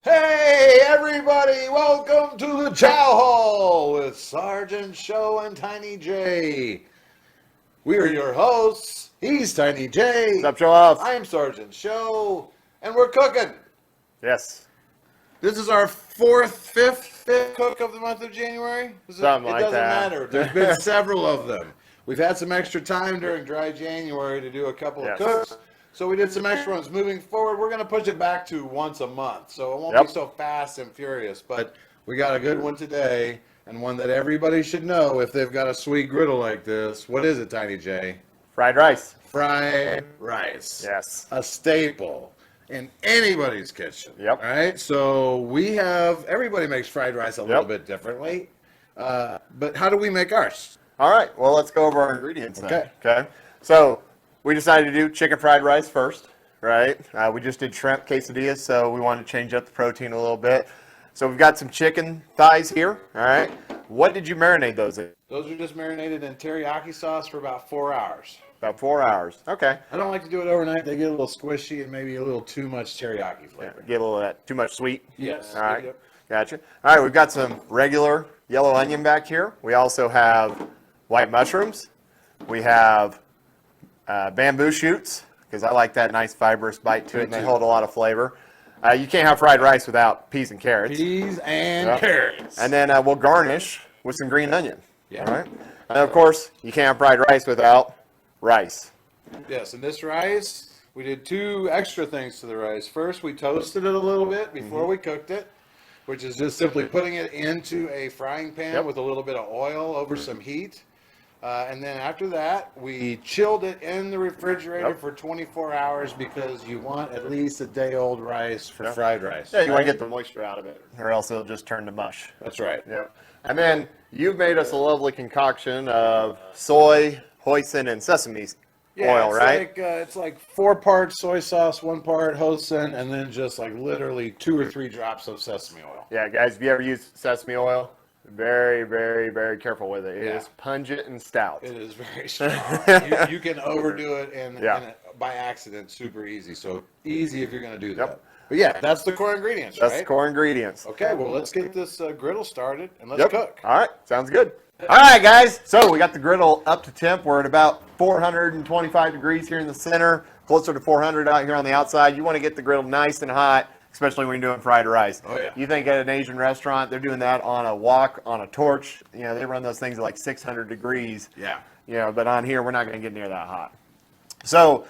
Hey everybody, welcome to the Chow Hall with Sergeant Chow and Tiny J. We are your hosts. He's Tiny J. What's up, Chow? I'm Sergeant Chow, and we're cooking. Yes. This is our fifth cook of the month of January. Something like it doesn't that. matter. There's been several of them. We've had some extra time during dry January to do a couple of cooks. So we did some extra ones. Moving forward, we're going to push it back to once a month. So it won't be so fast and furious. But we got a good one today, and one that everybody should know if they've got a sweet griddle like this. What is it, Tiny J? Fried rice. Fried rice. Yes. A staple in anybody's kitchen. Yep. All right. So everybody makes fried rice a little bit differently. But how do we make ours? All right. Well, let's go over our ingredients then. Okay. So we decided to do chicken fried rice first, right? We just did shrimp quesadillas, so we wanted to change up the protein a little bit. So we've got some chicken thighs here, all right? What did you marinate those in? Those are just marinated in teriyaki sauce for about 4 hours. About 4 hours. Okay. I don't like to do it overnight. They get a little squishy and maybe a little too much teriyaki flavor. Get a little of that too much sweet. Yes. All right. Gotcha. All right, we've got some regular yellow onion back here. We also have white mushrooms. We have bamboo shoots, because I like that nice fibrous bite to it, and they hold a lot of flavor. You can't have fried rice without peas and carrots. Peas and carrots. And then we'll garnish with some green onion. Yeah. All right. And of course, you can't have fried rice without rice. Yes, and this rice, we did 2 extra things to the rice. First, we toasted it a little bit before we cooked it, which is just simply putting it into a frying pan with a little bit of oil over some heat. And then after that, we chilled it in the refrigerator for 24 hours because you want at least a day-old rice for fried rice. Yeah, you want to get the moisture out of it, or else it'll just turn to mush. That's right. Yep. And then you've made us a lovely concoction of soy, hoisin, and sesame oil, right? It's like 4 parts soy sauce, 1 part hoisin, and then just like literally 2 or 3 drops of sesame oil. Yeah, guys, if you ever use sesame oil, very, very, very careful with it. It is pungent and stout. It is very strong. you can overdo it and by accident super easy. So easy if you're going to do that. But yeah, that's the core ingredients, That's the core ingredients. Okay, well, let's get this griddle started and let's cook. All right, sounds good. All right, guys, so we got the griddle up to temp. We're at about 425 degrees here in the center, closer to 400 out here on the outside. You want to get the griddle nice and hot, especially when you're doing fried rice. Oh, yeah. You think at an Asian restaurant, they're doing that on a wok, on a torch. You know, they run those things at like 600 degrees. Yeah. You know, but on here, we're not going to get near that hot. So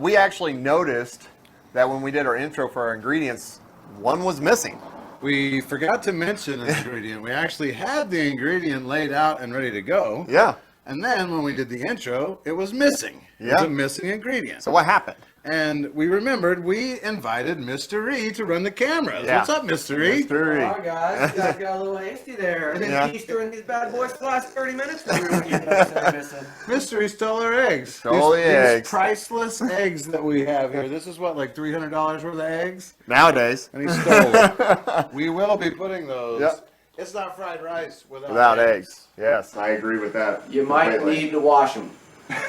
we actually noticed that when we did our intro for our ingredients, one was missing. We forgot to mention an ingredient. We actually had the ingredient laid out and ready to go. Yeah. And then when we did the intro, it was missing. It was a missing ingredient. So what happened? And we remembered we invited Mr. E to run the cameras. Yeah. What's up, Mr. E? Mr. E. Hi guys, you guys got a little hasty there. I think he's doing these bad boys for the last 30 minutes. What you guys are missing. Mr. E stole our eggs. Stole the eggs. These priceless eggs that we have here. This is what, like $300 worth of eggs? Nowadays. And he stole it. We will be putting those. Yep. It's not fried rice without eggs. Yes, I agree with that. You might need to wash them.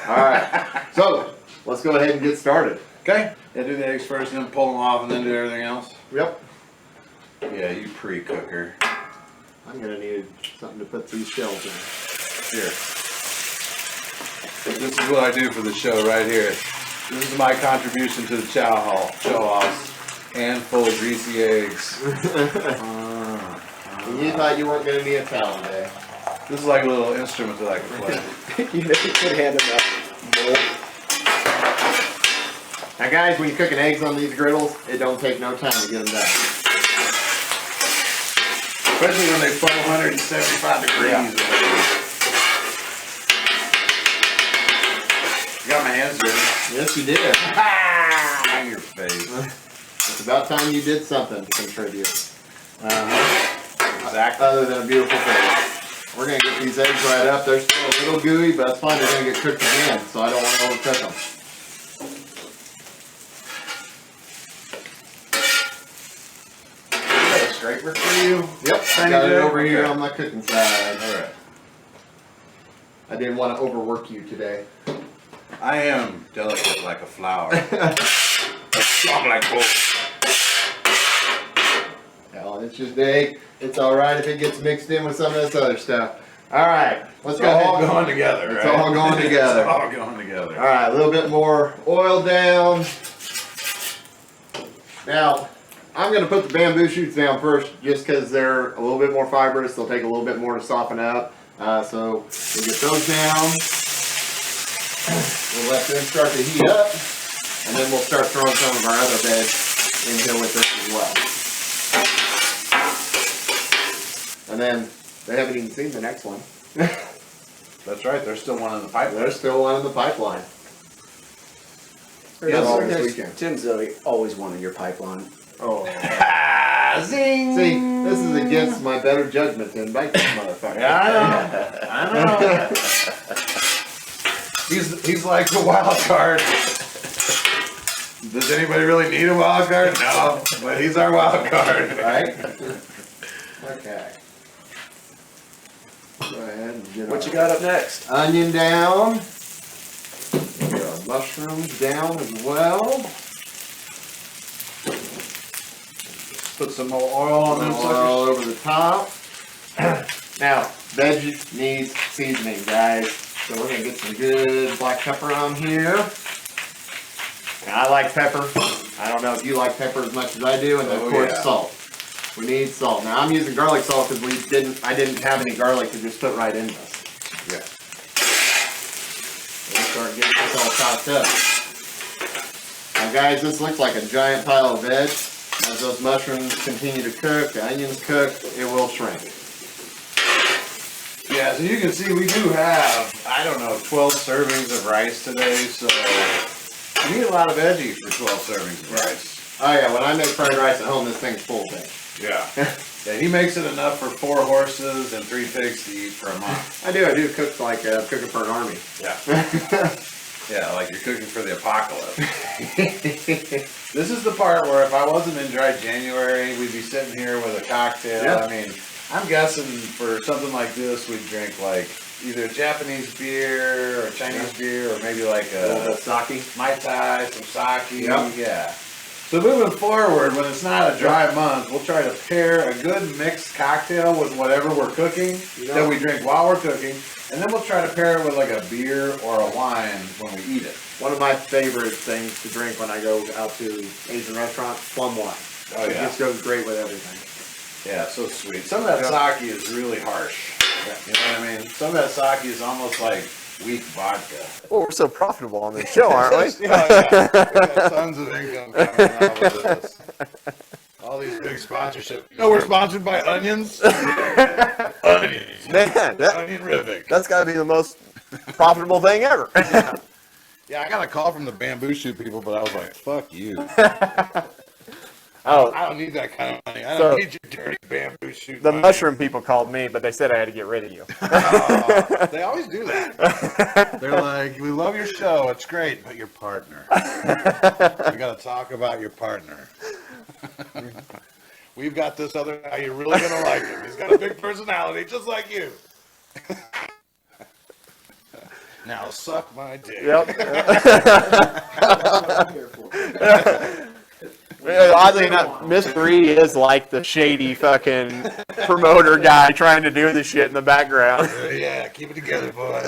All right. So let's go ahead and get started. Okay. Yeah, do the eggs first and then pull them off and then do everything else. Yep. Yeah, you pre-cooker. I'm going to need something to put these shells in. Here. This is what I do for the show right here. This is my contribution to the Chow Hall. Show-offs. And full of greasy eggs. You thought you weren't going to need a towel today. This is like a little instrument that I can play. You could hand them that. Now guys, when you're cooking eggs on these griddles, it don't take no time to get them done. Especially when they 175 degrees. Yeah. You got my hands dirty. Yes, you did. Ah, your face. It's about time you did something to contribute. Exactly. Other than a beautiful face. We're going to get these eggs right up. They're still a little gooey, but that's fine. They're going to get cooked again, so I don't want to overcook them. Scraper for you? Yep, I got it over here on my cooking side. Alright. I didn't want to overwork you today. I am delicate like a flower. Strong like gold. It's just egg. It's all right if it gets mixed in with some of this other stuff. All right, let's It's go all ahead. going together, It's right? all going together. It's all going together. All right, a little bit more oil down. Now, I'm going to put the bamboo shoots down first just because they're a little bit more fibrous. They'll take a little bit more to soften up. So we'll get those down. We'll let them start to heat up. And then we'll start throwing some of our other beds in here with this as well. And then they haven't even seen the next one. That's right. There's still one in the pipeline. There's still one in the pipeline. Yeah, all so this guys, weekend. Tim's always one in your pipeline. Oh. Zing! See, this is against my better judgment to invite this motherfucker. Yeah, I know. He's like the wild card. Does anybody really need a wild card? No, but he's our wild card, Right? Okay. Go ahead and get What our you got up next? onion down. Get our mushrooms down as well. put some more oil on them All suckers. over the top. Now, veggie needs seasoning, guys. So we're gonna get some good black pepper on here. And I like pepper. I don't know if you like pepper as much as I do, and then, of course, yeah. salt. We need salt. Now I'm using garlic salt because I didn't have any garlic to just put right in this. Yeah. We'll start getting this all tossed up. Now guys, this looks like a giant pile of veg. As those mushrooms continue to cook, the onions cook, it will shrink. Yeah, so you can see we do have, I don't know, 12 servings of rice today, so you need a lot of veggies for 12 servings of rice. Oh yeah, when I make fried rice at home, this thing's full of it. Yeah. Yeah, he makes it enough for 4 horses and 3 pigs to eat for a month. I do cook like cooking for an army. Yeah. Yeah, like you're cooking for the apocalypse. This is the part where if I wasn't in dry January, we'd be sitting here with a cocktail. Yeah. I mean, I'm guessing for something like this, we'd drink like either Japanese beer or Chinese beer or maybe like A little bit of sake. Mai Tai, some sake. Yep. Yeah. So moving forward, when it's not a dry month, we'll try to pair a good mixed cocktail with whatever we're cooking that we drink while we're cooking. And then we'll try to pair it with like a beer or a wine when we eat it. One of my favorite things to drink when I go out to Asian restaurants, plum wine. Oh, It yeah. just goes great with everything. Yeah, so sweet. Some of that sake is really harsh. You know what I mean? Some of that sake is almost like weak vodka. Well, we're so profitable on this show, aren't we? Yeah, yeah. We got tons of income coming out of this. All these big sponsorships. You know, we're sponsored by onions. Onions. Man, Onion ribbing. that's got to be the most profitable thing ever. Yeah, I got a call from the bamboo shoot people, but I was like, fuck you. Oh, I don't need that kind of money. I So- don't need your dirty bamboo shoot the money. mushroom people called me, but they said I had to get rid of you. Oh, they always do that. They're like, we love your show. It's great, but your partner. We got to talk about your partner. We've got this other guy. You're really going to like him. He's got a big personality, just like you. Now suck my dick. Yep. Oddly enough, Mr. E is like the shady fucking promoter guy trying to do the shit in the background. Yeah, keep it together, boys.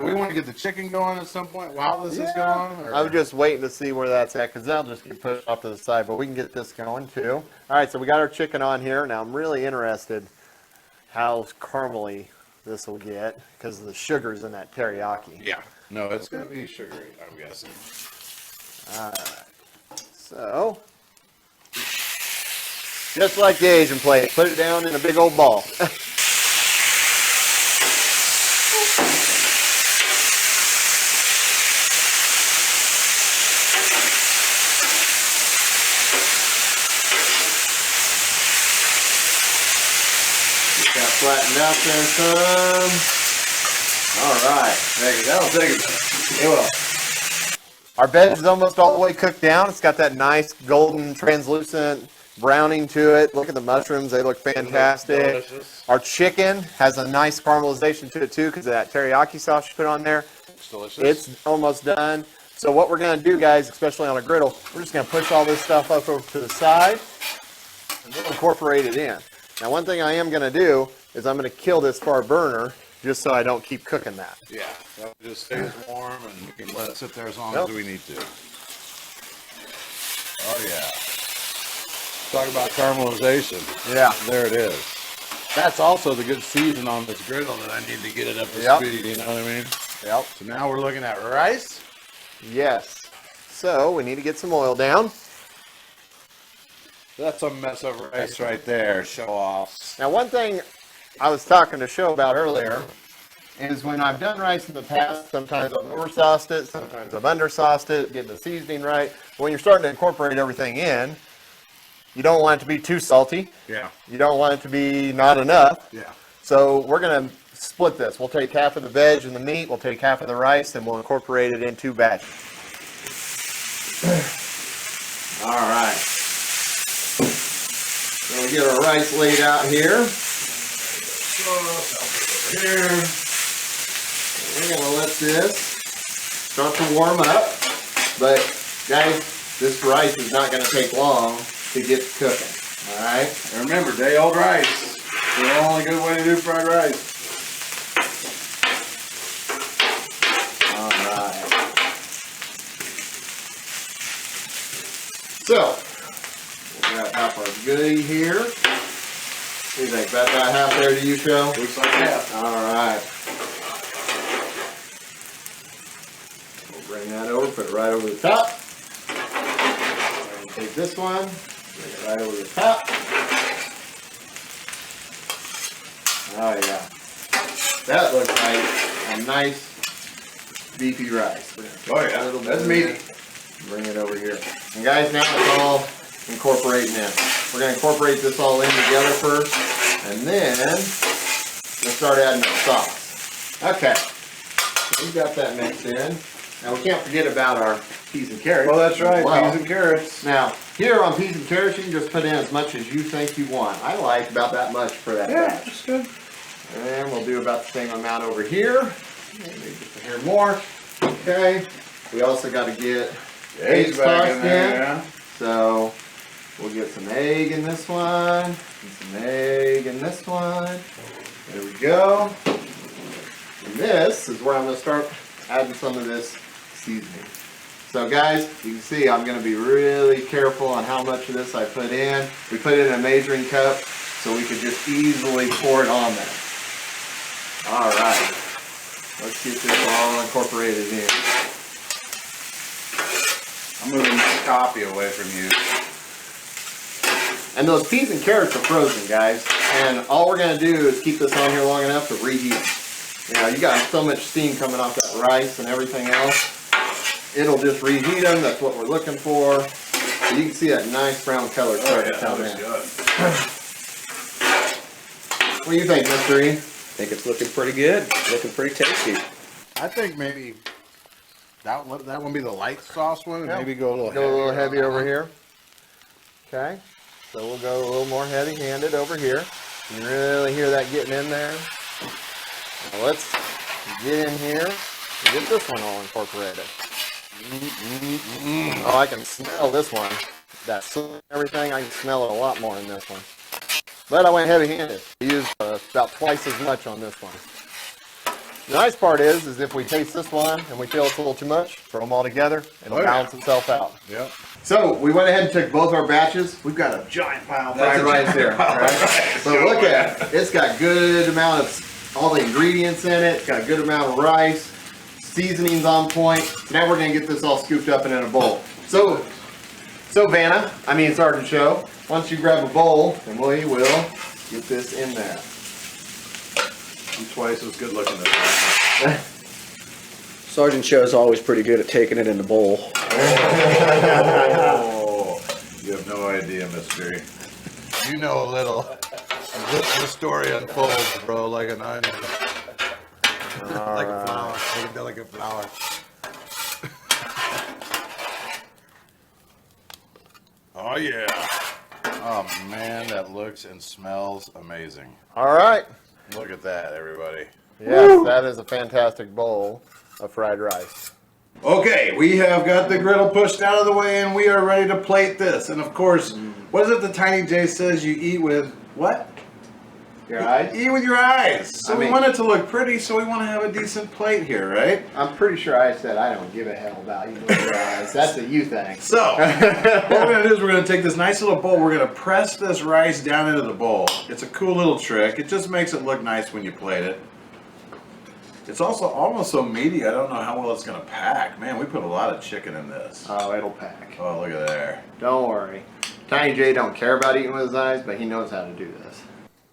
We want to get the chicken going at some point while this is going. Or? I'm just waiting to see where that's at because that'll just get pushed off to the side, but we can get this going too. All right, so we got our chicken on here. Now I'm really interested how caramely this will get because the sugar's in that teriyaki. Yeah. No, it's going to be sugary, I'm guessing. So, just like the Asian plate, put it down in a big old ball. Get that flattened out there some. All right. That'll take a minute. It will. Our veg is almost all the way cooked down. It's got that nice golden translucent browning to it. Look at the mushrooms. They look fantastic. Delicious. Our chicken has a nice caramelization to it too because of that teriyaki sauce you put on there. It's delicious. It's almost done. So what we're going to do, guys, especially on a griddle, we're just going to push all this stuff up over to the side. and we'll incorporate it in. Now, one thing I am going to do is I'm going to kill this far burner just so I don't keep cooking that. Yeah, that just stays warm and we can let it sit there as long as we need to. Oh yeah. Talk about caramelization. Yeah. There it is. That's also the good season on this griddle that I need to get it up to speed, you know what I mean? Yep. So now we're looking at rice. Yes. So we need to get some oil down. That's a mess of rice right there, show offs. Now, one thing I was talking to Show about earlier is when I've done rice in the past, sometimes I've oversauced it, sometimes I've undersauced it, getting the seasoning right. When you're starting to incorporate everything in, you don't want it to be too salty. Yeah. You don't want it to be not enough. Yeah. So we're going to split this. We'll take half of the veg and the meat, we'll take half of the rice, and we'll incorporate it in 2 batches. All right. So we get our rice laid out here. Here. We're going to let this start to warm up. But guys, this rice is not going to take long to get cooking. All right. And remember, day-old rice. The only good way to do fried rice. All right. So, we'll grab half our goodie here. What do you think? About that half there to you, Show? Looks like that. All right. We'll bring that over, put it right over the top. And take this one, bring it right over the top. Oh yeah. That looks like a nice beefy rice. Oh yeah, that's meaty. Bring it over here. And guys, now it's all incorporating in. We're going to incorporate this all in together first, and then we'll start adding our sauce. Okay, so we've got that mixed in. Now we can't forget about our peas and carrots. Well, that's right, Well, peas and carrots. now, here on peas and carrots, you can just put in as much as you think you want. I like about that much for that Yeah, batch. that's good. And we'll do about the same amount over here. Maybe just a hair more. Okay. We also got to get eggs back tossed in there, in. yeah. So we'll get some egg in this one, and some egg in this one. There we go. And this is where I'm going to start adding some of this seasoning. So guys, you can see I'm going to be really careful on how much of this I put in. We put it in a measuring cup so we could just easily pour it on there. All right, let's get this all incorporated in. I'm moving my copy away from you. And those peas and carrots are frozen, guys. And all we're going to do is keep this on here long enough to reheat. You know, you got so much steam coming off that rice and everything else. It'll just reheat them. That's what we're looking for. So you can see that nice brown color starting to come in. Good. What do you think, Mr. E? I think it's looking pretty good. Looking pretty tasty. I think maybe that one be the light sauce one, and Yeah. maybe go a little Heavy over here. Okay. So we'll go a little more heavy-handed over here. You can really hear that getting in there. Now let's get in here and get this one all incorporated. Oh, I can smell this one. That soot and everything, I can smell it a lot more in this one. But I went heavy-handed. I used about twice as much on this one. The nice part is if we taste this one and we feel it's a little too much, throw them all together, it'll balance itself out. Yep. So we went ahead and took both our batches. We've got a giant pile of fried rice here. Right? But look at it. It's got good amount of all the ingredients in it. It's got a good amount of rice. Seasoning's on point. So now we're gonna get this all scooped up and in a bowl. So Sergeant Chow, once you grab a bowl, and we will get this in there. I'm twice as good looking as that. Sergeant Chow is always pretty good at taking it in the bowl. Oh, you have no idea, Mystery. You know a little. The story unfolds, bro, like an onion. Like a flower, like a delicate flower. Oh yeah. Oh man, that looks and smells amazing. All right. Look at that, everybody. Yes, that is a fantastic bowl of fried rice. Okay, we have got the griddle pushed out of the way and we are ready to plate this. And of course, what is it the Tiny J says you eat with what? Your eyes? Eat with your eyes. So I we mean- want it to look pretty, so we want to have a decent plate here, right? I'm pretty sure I said I don't give a hell about you with your eyes. That's a you thing. So, what we're going to do is we're going to take this nice little bowl, we're going to press this rice down into the bowl. It's a cool little trick. It just makes it look nice when you plate it. It's also almost so meaty, I don't know how well it's going to pack. Man, we put a lot of chicken in this. Oh, it'll pack. Oh, look at there. Don't worry. Tiny J don't care about eating with his eyes, but he knows how to do this.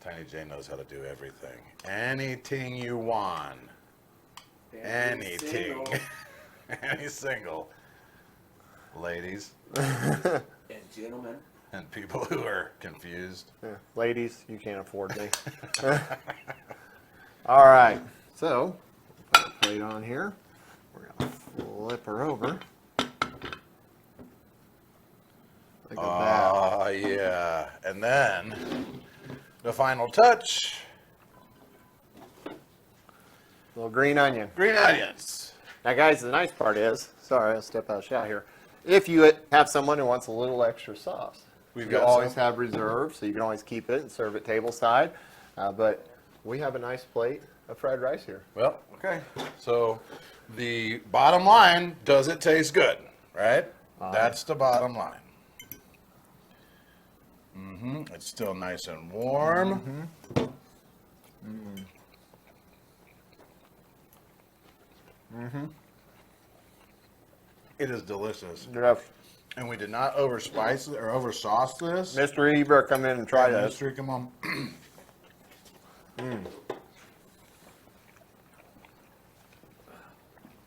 Tiny J knows how to do everything. Anything you want. Anything. Any single. Ladies And gentlemen. and people who are confused. Yeah. Ladies, you can't afford me. All right. So, put the plate on here. We're going to flip her over. Look at that. Oh, yeah. And then, the final touch, Little green onion. green onions. Now, guys, the nice part is, sorry, I'll step out of shot here. If you have someone who wants a little extra sauce, We've you got always some. have reserve, so you can always keep it and serve it table side. But we have a nice plate of fried rice here. Well, okay. So, the bottom line, does it taste good? Right? That's the bottom line. It's still nice and warm. It is delicious. And we did not overspice it or oversauce this. Mr. E, you better come in and try this. Mystery, come on.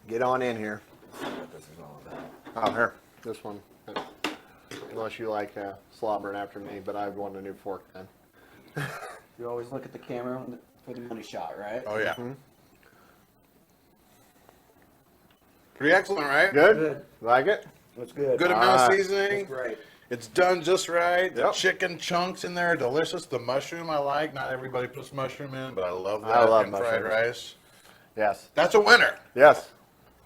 Get on in here. What this is all about. Oh, here, this one. Unless you like slobbering after me, but I want a new fork then. You always look at the camera for the money shot, right? Oh, yeah. Pretty excellent, right? Good? Good. Like it? That's good. Good amount of Alright. seasoning. Great. It's done just right. The Yep. chicken chunks in there are delicious. The mushroom I like. Not everybody puts mushroom in, but I love that I love in fried mushrooms. rice. Yes. That's a winner. Yes.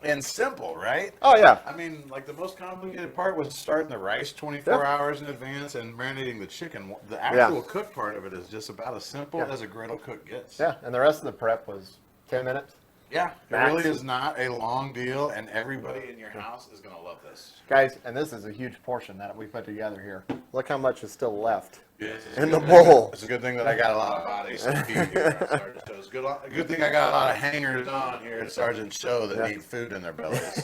And simple, right? Oh, yeah. I mean, like the most complicated part was starting the rice 24 Yep. hours in advance and marinating the chicken. The actual cook part of it is just about as simple Yeah. as a griddle cook gets. Yeah, and the rest of the prep was 10 minutes. Yeah, it Max. really is not a long deal, and everybody in your house is going to love this. Guys, and this is a huge portion that we put together here. Look how much is still left. Yes, it's In a good the thing- bowl. It's a good thing that I got a lot of bodies to feed here on Sergeant Show's. Good thing I got a lot of hangers on here at Sergeant Show that need food in their bellies.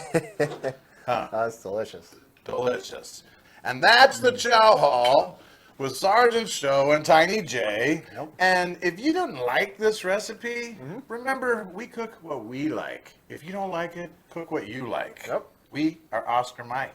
That's delicious. Delicious. And that's the Chow Hall with Sergeant Show and Tiny J. Yep. And if you didn't like this recipe, remember, we cook what we like. If you don't like it, cook what you like. Yep. We are Oscar Mike.